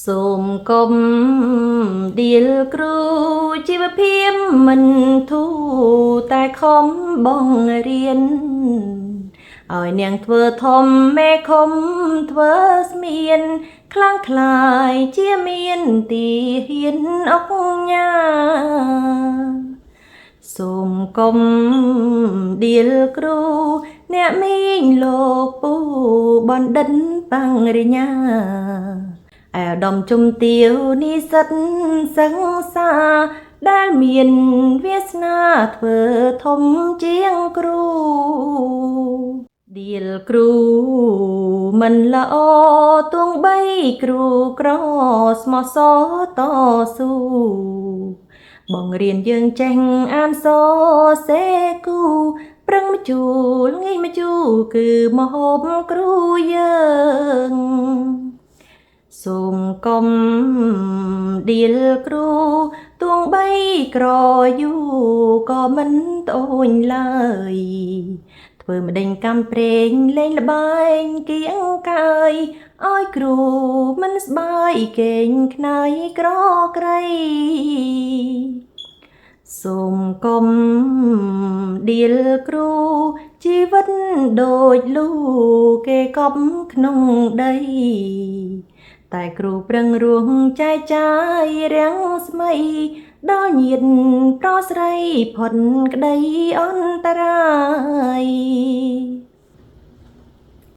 សូមកុំដៀលគ្រូជីវភាពមិនធូរតែខំបងរៀនឲ្យនាងធ្វើធំមេខំធ្វើស្មៀនខ្លាំងខ្លាយជាមានទីហ៊ានអុកញ៉ាសូមកុំដៀលគ្រូអ្នកមីងលោកពូបណ្ឌិតបរិញ្ញាអាដាមជំទាវនិស្សិតសិក្សាដែលមានវាសនាធ្វើធំជាងគ្រូដៀលគ្រូមិនល្អទោះបីគ្រូក្រស្មោះសរតស៊ូបង្រៀនយើងចេះអានសរសេរគូប្រឹងម្ជួលងាយម្ជូរគឺម្ហូបគ្រូយើងសូមកុំដៀលគ្រូទោះបីក្រយូរក៏មិនត្អូញឡើយធ្វើម្ដេញកំព្រេងលេងល្បែងគៀងកាយឲ្យគ្រូមិនស្បាយកេងខ្នើយក្រក្រៃសូមកុំដៀលគ្រូជីវិតដូចលូគេកប់ក្នុងដីតែគ្រូប្រឹងរួងចែកចាយរាំងស្មីដល់ញាតិប្រុសស្រីផុតក្តីអន្តរាយ